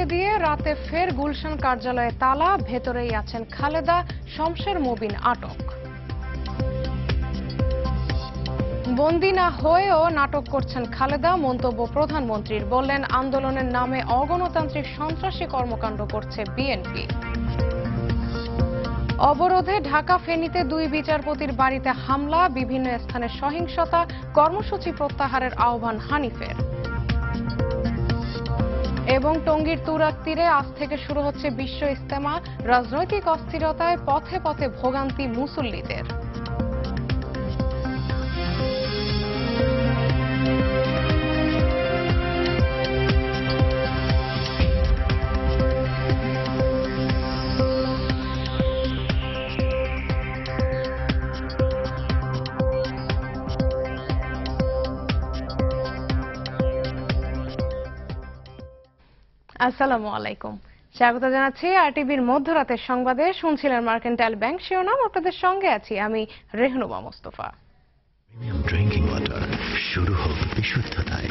খুলে দিয়ে রাতে ফের গুলশান কার্যালয়ে তালা, ভেতরেই আছেন খালেদা, শমশের মোবিন আটক। বন্দী না হয়েও নাটক করছেন খালেদা, মন্তব্য প্রধানমন্ত্রীর। বললেন, আন্দোলনের নামে অগণতান্ত্রিক সন্ত্রাসী কর্মকাণ্ড করছে বিএনপি। অবরোধে ঢাকা ফেনীতে 2 বিচারপতির বাড়িতে হামলা, বিভিন্ন স্থানে সহিংসতা, কর্মসূচি প্রত্যাহারের আহ্বান হানিফের। এবং টঙ্গীর তুরাগ তীরে আজ থেকে শুরু হচ্ছে বিশ্ব ইজতেমা, রাজনৈতিক অস্থিরতায় পথে পথে ভোগান্তি মুসল্লিদের। আসসালামু আলাইকুম, স্বাগত জানাচ্ছি আরটিভির মধ্যরাতের সংবাদে। শুনছিলেন মার্কেন্টাইল ব্যাংক শিরোনাম, আপনাদের সঙ্গে আছি আমি Rehnuma Mostafa. Premium drinking water, শুরু হোক বিশুদ্ধতায়।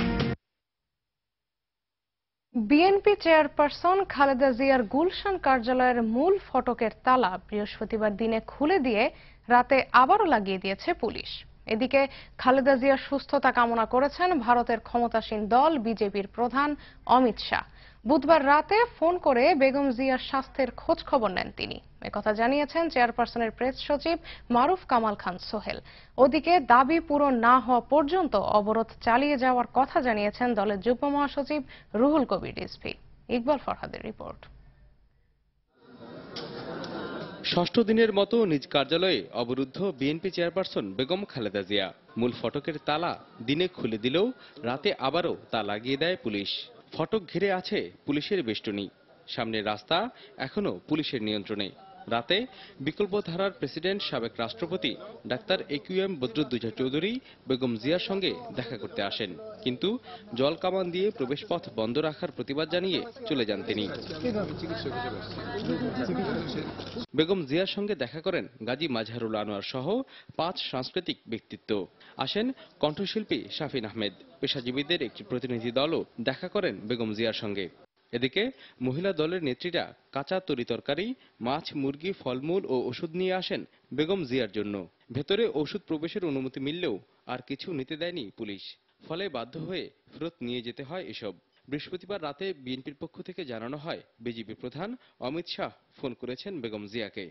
বিএনপি চেয়ারপারসন খালেদা জিয়ার গুলশান কার্যালয়ের মূল ফটকের তালা বৃহস্পতিবার দিনে খুলে দিয়ে রাতে আবারও লাগিয়ে দিয়েছে পুলিশ। এদিকে খালেদা জিয়ার সুস্থতা কামনা করেছেন ভারতের ক্ষমতাসীন দল বিজেপির প্রধান অমিত শাহ। বুধবার রাতে ফোন করে বেগম জিয়ার স্বাস্থ্যের খোঁজ খবর নেন তিনি। একথা জানিয়েছেন চেয়ারপারসনের প্রেস সচিব মারুফ কামাল খান সোহেল। ওদিকে দাবি পূরণ না হওয়া পর্যন্ত অবরোধ চালিয়ে যাওয়ার কথা জানিয়েছেন দলের যুগ্ম মহাসচিব রুহুল কবির রিজভী। ইকবাল ফরহাদের রিপোর্ট। ষষ্ঠ দিনের মতো নিজ কার্যালয়ে অবরুদ্ধ বিএনপি চেয়ারপারসন বেগম খালেদা জিয়া। মূল ফটকের তালা দিনে খুলে দিলেও রাতে আবারও তা লাগিয়ে দেয় পুলিশ। ফটক ঘিরে আছে পুলিশের বেষ্টনী, সামনের রাস্তা এখনো পুলিশের নিয়ন্ত্রণে। রাতে বিকল্পধারার প্রেসিডেন্ট সাবেক রাষ্ট্রপতি ডাক্তার AQM বদরুদ্দোজা চৌধুরী বেগম জিয়ার সঙ্গে দেখা করতে আসেন, কিন্তু জল কামান দিয়ে প্রবেশপথ বন্ধ রাখার প্রতিবাদ জানিয়ে চলে যান তিনি। বেগম জিয়ার সঙ্গে দেখা করেন গাজী মাজহারুল আনোয়ার সহ 5 সাংস্কৃতিক ব্যক্তিত্ব। আসেন কণ্ঠশিল্পী শাফিন আহমেদ। পেশাজীবীদের একটি প্রতিনিধি দলও দেখা করেন বেগম জিয়ার সঙ্গে। এদিকে মহিলা দলের নেত্রীরা কাঁচা তরিতরকারি, মাছ, মুরগি, ফলমূল ও ওষুধ নিয়ে আসেন বেগম জিয়ার জন্য। ভেতরে ওষুধ প্রবেশের অনুমতি মিললেও আর কিছু নিতে দেয়নি পুলিশ, ফলে বাধ্য হয়ে ফেরত নিয়ে যেতে হয় এসব। বৃহস্পতিবার রাতে বিএনপির পক্ষ থেকে জানানো হয়, বিজেপি প্রধান অমিত শাহ ফোন করেছেন বেগম জিয়াকে।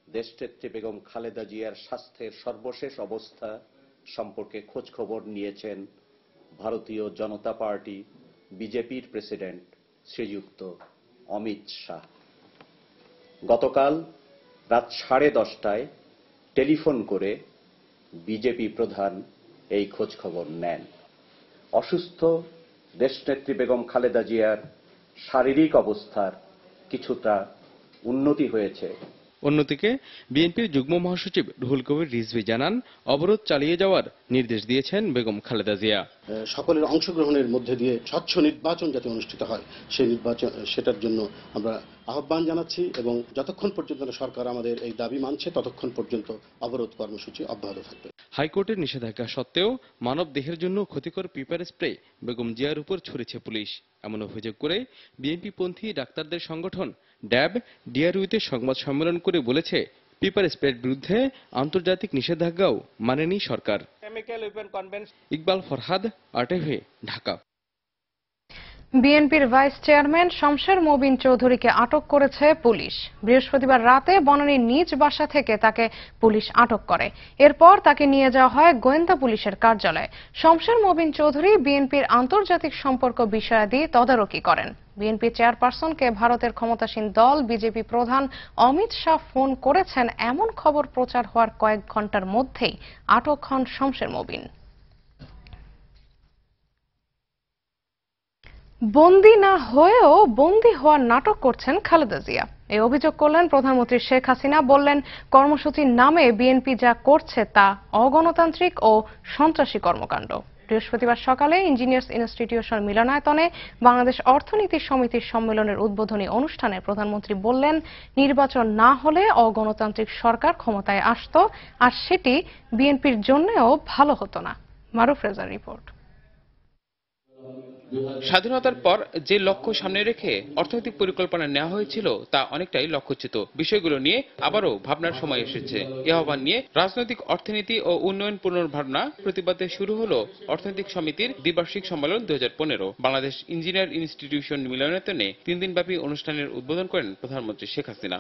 দেশনেত্রী বেগম খালেদা জিয়ার স্বাস্থ্যের সর্বশেষ অবস্থা সম্পর্কে খোঁজ খবর নিয়েছেন ভারতীয় জনতা পার্টি বিজেপির প্রেসিডেন্ট শ্রীযুক্ত অমিত শাহ। গতকাল রাত 10:30টায় টেলিফোন করে বিজেপি প্রধান এই খোঁজ খবর নেন। অসুস্থ দেশনেত্রী বেগম খালেদা জিয়ার শারীরিক অবস্থার কিছুটা উন্নতি হয়েছে। অন্যদিকে বিএনপির যুগ্ম মহাসচিব রুহুল কবির রিজভী জানান, অবরোধ চালিয়ে যাওয়ার নির্দেশ দিয়েছেন বেগম খালেদা জিয়া। সকলের অংশগ্রহণের মধ্যে দিয়ে স্বচ্ছ নির্বাচন যাতে অনুষ্ঠিত হয়, সেই নির্বাচন সেটার জন্য আমরা আহ্বান জানাচ্ছি এবং যতক্ষণ পর্যন্ত সরকার আমাদের এই দাবি মানছে ততক্ষণ পর্যন্ত অবরোধ কর্মসূচি অব্যাহত থাকবে। হাইকোর্টের নিষেধাজ্ঞা সত্ত্বেও মানব দেহের জন্য ক্ষতিকর পেপার স্প্রে বেগম জিয়ার উপর ছুড়েছে পুলিশ, এমন অভিযোগ করে বিএনপিপন্থী ডাক্তারদের সংগঠন ড্যাব ডিআরইউতে সংবাদ সম্মেলন করে বলেছে, পেপার স্প্রের বিরুদ্ধে আন্তর্জাতিক নিষেধাজ্ঞাও মানেনি সরকার। ইকবাল ফরহাদ, আরটিভি, ঢাকা। বিএনপির ভাইস চেয়ারম্যান শমশের মোবিন চৌধুরীকে আটক করেছে পুলিশ। বৃহস্পতিবার রাতে বনানীর নিজ বাসা থেকে তাকে পুলিশ আটক করে। এরপর তাকে নিয়ে যাওয়া হয় গোয়েন্দা পুলিশের কার্যালয়ে। শমশের মোবিন চৌধুরী বিএনপির আন্তর্জাতিক সম্পর্ক বিষয়াদি তদারকি করেন। বিএনপি চেয়ারপারসনকে ভারতের ক্ষমতাসীন দল বিজেপি প্রধান অমিত শাহ ফোন করেছেন, এমন খবর প্রচার হওয়ার কয়েক ঘন্টার মধ্যেই আটক হন শমশের মোবিন। বন্দী না হয়েও বন্দী হওয়ার নাটক করছেন খালেদা জিয়া, এই অভিযোগ করলেন প্রধানমন্ত্রী শেখ হাসিনা। বললেন, কর্মসূচির নামে বিএনপি যা করছে তা অগণতান্ত্রিক ও সন্ত্রাসী কর্মকাণ্ড। বৃহস্পতিবার সকালে ইঞ্জিনিয়ার্স ইনস্টিটিউশন মিলনায়তনে বাংলাদেশ অর্থনীতি সমিতির সম্মেলনের উদ্বোধনী অনুষ্ঠানে প্রধানমন্ত্রী বললেন, নির্বাচন না হলে অগণতান্ত্রিক সরকার ক্ষমতায় আসত, আর সেটি বিএনপির জন্যও ভালো হতো না। মারুফ রেজার রিপোর্ট। স্বাধীনতার পর যে লক্ষ্য সামনে রেখে অর্থনৈতিক পরিকল্পনা নেওয়া হয়েছিল তা অনেকটাই লক্ষ্যচ্যুত। বিষয়গুলো নিয়ে আবারও ভাবনার সময় এসেছে। এ আহ্বান নিয়ে রাজনৈতিক অর্থনীতি ও উন্নয়ন পুনর্ভাবনা প্রতিবাদে শুরু হলো অর্থনৈতিক সমিতির দ্বিবার্ষিক সম্মেলন 2015। বাংলাদেশ ইঞ্জিনিয়ার ইনস্টিটিউশন মিলনায়তনে 3 দিনব্যাপী অনুষ্ঠানের উদ্বোধন করেন প্রধানমন্ত্রী শেখ হাসিনা।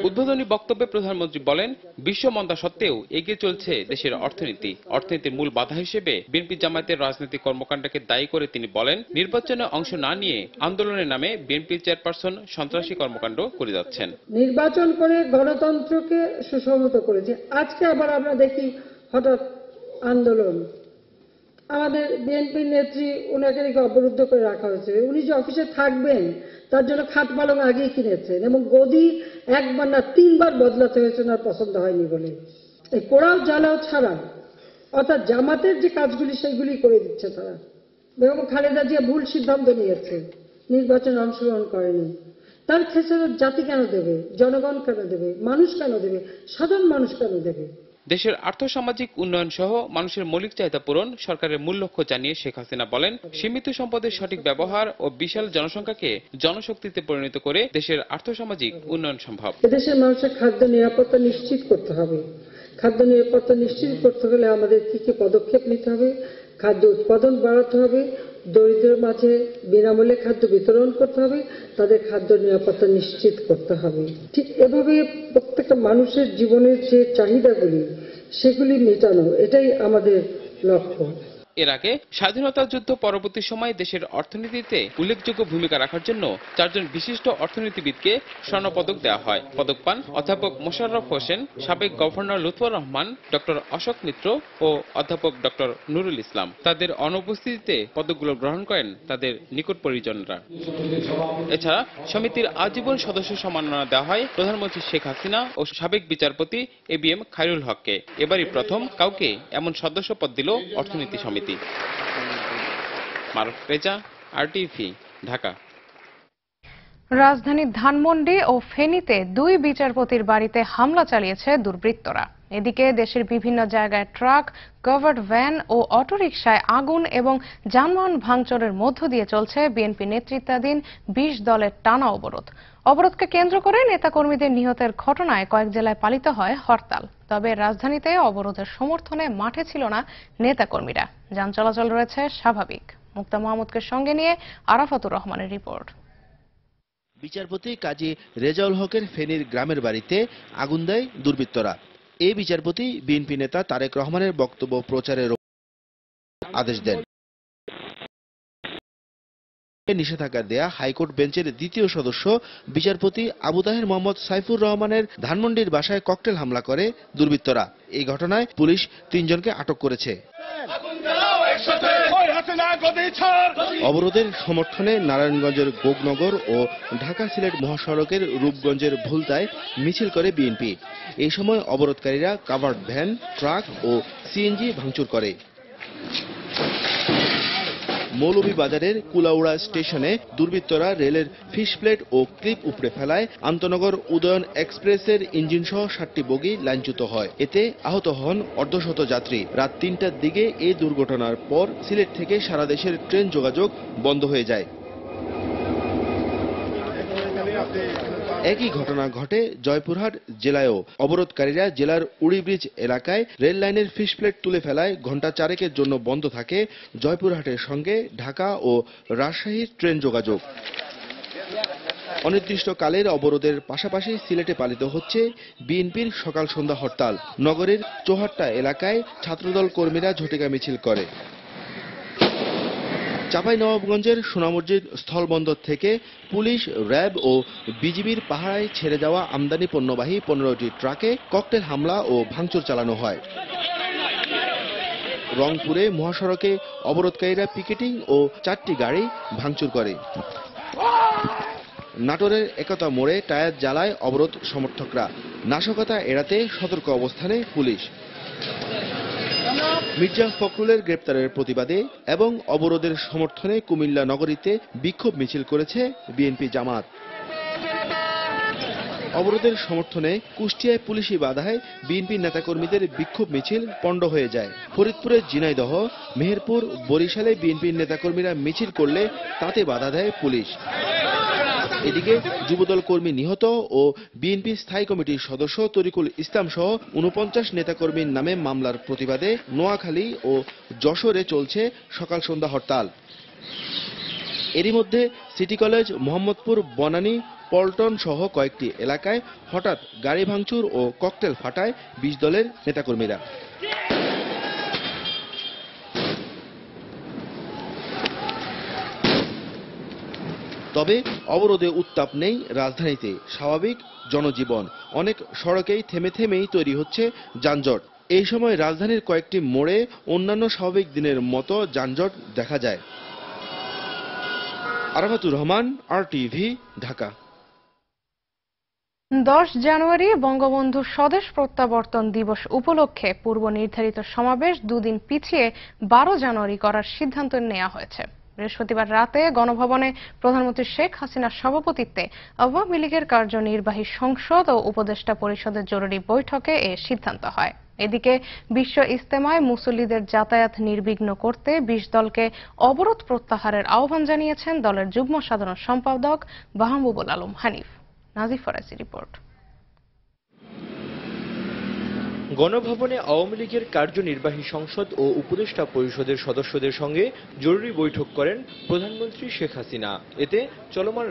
উদ্বোধনী বক্তব্যে প্রধানমন্ত্রী বলেন, বিশ্ব মন্দা সত্ত্বেও এগিয়ে চলছে দেশের অর্থনীতি। অর্থনীতির মূল বাধা হিসেবে বিএনপি জামায়াতের রাজনৈতিক কর্মকাণ্ডকে দায়ী করে তিনি বলেন, নির্বাচনে অংশ না নিয়ে আন্দোলনের নামে বিএনপি চেয়ারপারসন সন্ত্রাসী কর্মকাণ্ড করে যাচ্ছেন। নির্বাচন করে গণতন্ত্রকে সুসংহত করেছে, আজকে আবার আমরা দেখি হঠাৎ আন্দোলন। আমাদের বিএনপির নেত্রী ওনাকে অবরুদ্ধ করে রাখা হয়েছে। উনি যে অফিসে থাকবেন তার জন্য খাট পালং আগেই কিনেছেন এবং গদি 1 বার না 3 বার বদলাতে হয়েছে, ওনার পছন্দ হয়নি বলে। এই পোড়াও জ্বালাও ছাড়া অর্থাৎ জামাতের যে কাজগুলি সেগুলি করে দিচ্ছে তারা। বেগম খালেদা জিয়া ভুল সিদ্ধান্ত নিয়েছে, নির্বাচনে অংশগ্রহণ করেনি। তার খেসারত জাতি কেন দেবে? জনগণ কেন দেবে? মানুষ কেন দেবে? সাধারণ মানুষ কেন দেবে? দেশের আর্থসামাজিক উন্নয়ন সহ মানুষের মৌলিক চাহিদা পূরণ সরকারের মূল লক্ষ্য জানিয়ে শেখ হাসিনা বলেন, সীমিত সম্পদের সঠিক ব্যবহার ও বিশাল জনসংখ্যাকে জনশক্তিতে পরিণত করে দেশের আর্থসামাজিক উন্নয়ন সম্ভব। এদেশের মানুষের খাদ্য নিরাপত্তা নিশ্চিত করতে হবে। খাদ্য নিরাপত্তা নিশ্চিত করতে হলে আমাদের কি কি পদক্ষেপ নিতে হবে? খাদ্য উৎপাদন বাড়াতে হবে, দরিদ্রের মাঝে বিনামূল্যে খাদ্য বিতরণ করতে হবে, তাদের খাদ্য নিরাপত্তা নিশ্চিত করতে হবে। ঠিক এভাবে প্রত্যেকটা মানুষের জীবনের যে চাহিদাগুলি সেগুলি মেটানো, এটাই আমাদের লক্ষ্য। এর আগে স্বাধীনতা যুদ্ধ পরবর্তী সময়ে দেশের অর্থনীতিতে উল্লেখযোগ্য ভূমিকা রাখার জন্য 4 জন বিশিষ্ট অর্থনীতিবিদকে স্বর্ণপদক দেওয়া হয়। পদক পান অধ্যাপক মোশাররফ হোসেন, সাবেক গভর্নর লুৎফর রহমান, ডক্টর অশোক মিত্র ও অধ্যাপক ডক্টর নুরুল ইসলাম। তাদের অনুপস্থিতিতে পদকগুলো গ্রহণ করেন তাদের নিকট পরিজনরা। এছাড়া সমিতির আজীবন সদস্য সম্মাননা দেওয়া হয় প্রধানমন্ত্রী শেখ হাসিনা ও সাবেক বিচারপতি ABM খায়রুল হককে। এবারই প্রথম কাউকে এমন সদস্য পদ দিল অর্থনীতি সমিতি। মারুফ রেজা, RTV, ঢাকা। রাজধানীর ধানমন্ডি ও ফেনীতে 2 বিচারপতির বাড়িতে হামলা চালিয়েছে দুর্বৃত্তরা। এদিকে দেশের বিভিন্ন জায়গায় ট্রাক, কভার্ড ভ্যান ও অটোরিকশায় আগুন এবং যানবাহন ভাঙচুরের মধ্য দিয়ে চলছে বিএনপি নেতৃত্বাধীন 20 দলের টানা অবরোধ। অবরোধকে কেন্দ্র করে নেতাকর্মীদের নিহতের ঘটনায় কয়েক জেলায় পালিত হয় হরতাল। তবে রাজধানীতে অবরোধের সমর্থনে মাঠে ছিল না নেতাকর্মীরা। যান চলাচল রয়েছে স্বাভাবিক। মুক্তা মোহাম্মদকে সঙ্গে নিয়ে আরাফাতুর রহমানের রিপোর্ট। বিচারপতি কাজী রেজাউল হকের ফেনীর গ্রামের বাড়িতে আগুন দেয় দুর্বৃত্তরা। এই বিচারপতি বিএনপি নেতা তারেক রহমানের বক্তব্য প্রচারের আদেশ দেন। নিষেধাজ্ঞা দেয়া হাইকোর্ট বেঞ্চের দ্বিতীয় সদস্য বিচারপতি আবু তাহের মোহাম্মদ সাইফুর রহমানের ধানমন্ডির বাসায় ককটেল হামলা করে দুর্বৃত্তরা। এই ঘটনায় পুলিশ 3 জনকে আটক করেছে। অবরোধের সমর্থনে নারায়ণগঞ্জের গোগনগর ও ঢাকা সিলেট মহাসড়কের রূপগঞ্জের ভুলতায় মিছিল করে বিএনপি। এই সময় অবরোধকারীরা কাভার্ড ভ্যান, ট্রাক ও CNG ভাঙচুর করে। মৌলভীবাজারের কুলাউড়া স্টেশনে দুর্বৃত্তরা রেলের ফিশ প্লেট ও ক্লিপ উপড়ে ফেলায় আন্তনগর উদয়ন এক্সপ্রেসের ইঞ্জিন সহ 7টি বগি লাইনচ্যুত হয়। এতে আহত হন অর্ধশত যাত্রী। রাত 3টার দিকে এই দুর্ঘটনার পর সিলেট থেকে সারা দেশের ট্রেন যোগাযোগ বন্ধ হয়ে যায়। একই ঘটনা ঘটে জয়পুরহাট জেলায়ও। অবরোধকারীরা জেলার উড়িব্রিজ এলাকায় রেল লাইনের ফিশ প্লেট তুলে ফেলায় ঘণ্টা 4 জন্য বন্ধ থাকে জয়পুরহাটের সঙ্গে ঢাকা ও রাজশাহীর ট্রেন যোগাযোগ। অনির্দিষ্টকালের অবরোধের পাশাপাশি সিলেটে পালিত হচ্ছে বিএনপির সকাল সন্ধ্যা হরতাল। নগরের চৌহাট্টা এলাকায় ছাত্রদল কর্মীরা ঝটিকা মিছিল করে। চাঁপাইনবাবগঞ্জের সোনামসজিদ স্থলবন্দর থেকে পুলিশ, র্যাব ও বিজিবির পাহারায় ছেড়ে যাওয়া আমদানি পণ্যবাহী 15টি ট্রাকে ককটেল হামলা ও ভাঙচুর চালানো হয়। রংপুরে মহাসড়কে অবরোধকারীরা পিকেটিং ও 4টি গাড়ি ভাঙচুর করে। নাটোরের একতা মোড়ে টায়ার জ্বালায় অবরোধ সমর্থকরা। নাশকতা এড়াতে সতর্ক অবস্থানে পুলিশ। মির্জা ফখরুলের গ্রেপ্তারের প্রতিবাদে এবং অবরোধের সমর্থনে কুমিল্লা নগরীতে বিক্ষোভ মিছিল করেছে বিএনপি জামাত। অবরোধের সমর্থনে কুষ্টিয়ায় পুলিশি বাধায় বিএনপি নেতাকর্মীদের বিক্ষোভ মিছিল পণ্ড হয়ে যায়। ফরিদপুরের ঝিনাইদহ, মেহেরপুর, বরিশালে বিএনপির নেতাকর্মীরা মিছিল করলে তাতে বাধা দেয় পুলিশ। এদিকে যুবদল কর্মী নিহত ও বিএনপি স্থায়ী কমিটির সদস্য তরিকুল ইসলাম সহ ৪৯ নেতাকর্মীর নামে মামলার প্রতিবাদে নোয়াখালী ও যশোরে চলছে সকাল সন্ধ্যা হরতাল। এরই মধ্যে সিটি কলেজ, মোহাম্মদপুর, বনানী, পল্টন সহ কয়েকটি এলাকায় হঠাৎ গাড়ি ভাঙচুর ও ককটেল ফাটায় ২০ দলের নেতাকর্মীরা। তবে অবরোধে উত্তাপ নেই রাজধানীতে, স্বাভাবিক জনজীবন। অনেক সড়কেই থেমে থেমেই তৈরি হচ্ছে যানজট। এই সময় রাজধানীর কয়েকটি মোড়ে অন্যান্য স্বাভাবিক দিনের মতো যানজট দেখা যায়। আরাফাতুর রহমান, RTV, ঢাকা। 10 জানুয়ারি বঙ্গবন্ধু স্বদেশ প্রত্যাবর্তন দিবস উপলক্ষে পূর্ব নির্ধারিত সমাবেশ দুদিন পিছিয়ে 12 জানুয়ারি করার সিদ্ধান্ত নেওয়া হয়েছে। বৃহস্পতিবার রাতে গণভবনে প্রধানমন্ত্রী শেখ হাসিনার সভাপতিত্বে আওয়ামী লীগের কার্যনির্বাহী সংসদ ও উপদেষ্টা পরিষদের জরুরি বৈঠকে এ সিদ্ধান্ত হয়। এদিকে বিশ্ব ইজতেমায় মুসল্লিদের যাতায়াত নির্বিঘ্ন করতে 20 দলকে অবরোধ প্রত্যাহারের আহ্বান জানিয়েছেন দলের যুগ্ম সাধারণ সম্পাদক মাহবুবুল আলম হানিফ। নাজিফ ফরাজি রিপোর্ট। গণভবনে আওয়ামী লীগের কার্যনির্বাহী সংসদ ও উপদেষ্টা পরিষদের সদস্যদের সঙ্গে জরুরি বৈঠক করেন প্রধানমন্ত্রী শেখ হাসিনা। এতে চলমান